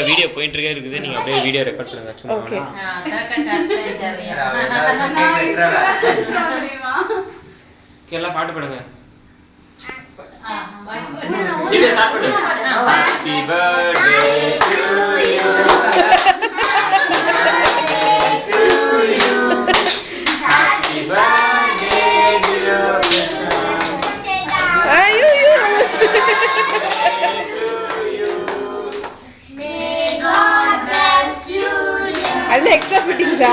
அக்கா வீடியோ போயிட்டு இருக்கே இருக்குது, நீங்க அப்படியே வீடியோ ரெக்கார்ட் பண்ணுங்க சும்மா. ஓகே எல்லாம் பாட்டு பாடுங்க. வீடியோ ஸ்டார்ட் பண்ணு. Happy birthday to you, happy birthday dear Krishna, ஐயோ அது எக்ஸ்ட்ரா ஃபிட்டிங்ஸா?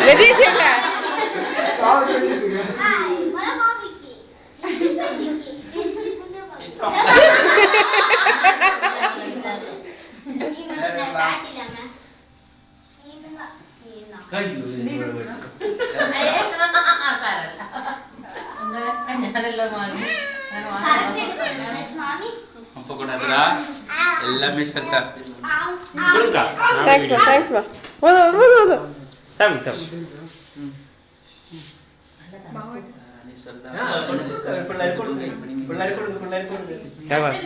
ரெடிஷேங்க எல்லாமே செட்டா. தேங்க்ஸ் பா. ஓது சாமி சாமி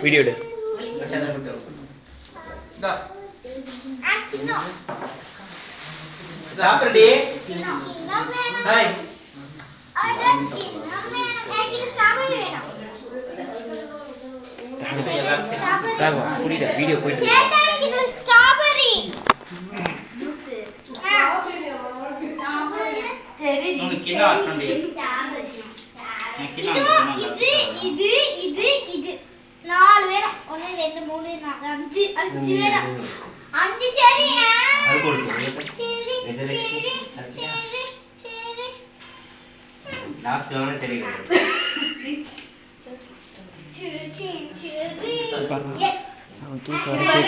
வீடியோ எடு. சாப்பிடுடி. ஹாய் புரியுதா வீடியோ போயிட்டு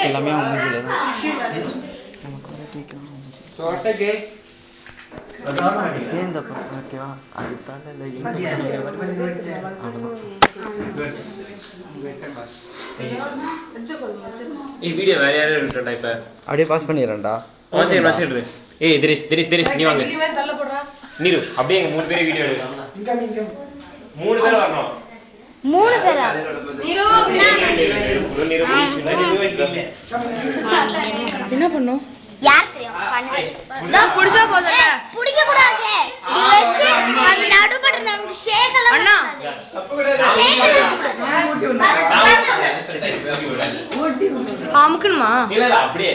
எல்லாமே அவங்க சேர்ந்தப்பா ஓகேவா? அது தானே வீடியோ வேற யாரும் இருக்கா இப்ப? அப்படியே பாஸ் பண்ணிடுறேன்டா. வச்சிடு. ஏய் திரிஷ் திரிஷ் திரிஷ் நீ வாங்க. நீரு அப்படியே எங்க 3 பேரும் வீடியோ எடு. 3 பேர் வரணும். 3 பேரா? என்ன பண்ணும்? யார் தெரியும்? நான் புடிச்சா போதல. புடிக்க கூடாது. வெச்சு அந்த நடுபட்ட நமக்கு ஷேகலாம் அண்ணா. அமுக்குமா? இல்ல இல்ல அப்படியே.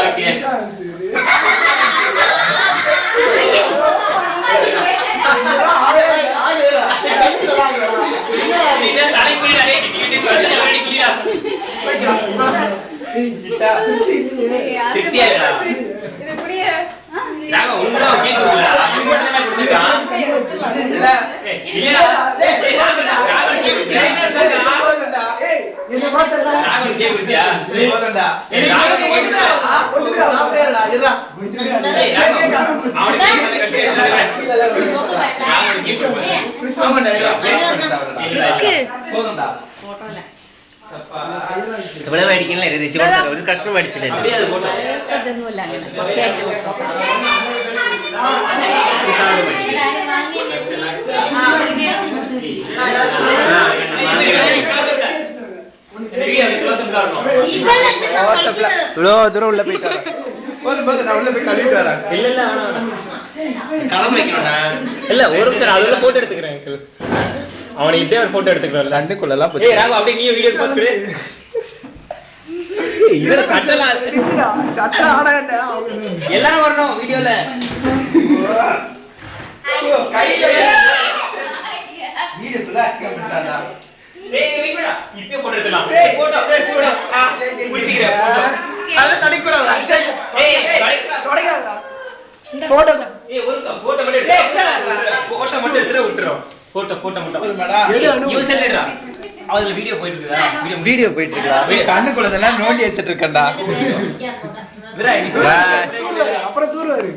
ஓகே. இவ்வளவு அடிக்கல ஒரு கஷ்டம் அடிச்சிட்டு இவ்வளோ தூரம் உள்ள போயிட்டு உள்ள போய் கழுவிட்டு வரேன். இல்ல இல்ல களம் வைக்கணும்டா. இல்ல ஒரு நிமிஷம் அதெல்லாம் போட்டோ எடுத்துக்கிறேன். அவனை இப்படியே ஒரு போட்டோ எடுத்துக்கிறோம். கண்ணுக்குள்ளலாம் ஏய் ராகு அப்படியே நீ வீடியோ பாஸ் கொடு. இதுல கட்டலாம் சட்டை ஆடா எல்லாரும் வரணும் வீடியோல. வீடியோ பிளாக் பண்ணிட்டாடா. டேய் வெயிடா இப்பவே போட்டோ எடுக்கலாம். போட்டோ குடிக்கிறேன் போட்டோ. அத தடி கூட ஏய் தொடங்கடா போட்டோ. ஏய் ஒருக்க போட்டோ மட்டும் எடுத்து போட்டோ மட்டும் எடுத்து விட்டுறோம். போட்டோ மட்டும் யூஸ் பண்ணிடுறா. அதுல வீடியோ போயிட்டு இருக்குடா. வீடியோ போயிட்டு இருக்குடா. கண்ணுக்குள்ளதெல்லாம் நோண்டி எடுத்துட்டு இருக்கேன்டா. அப்புறம் தூரம் வரு.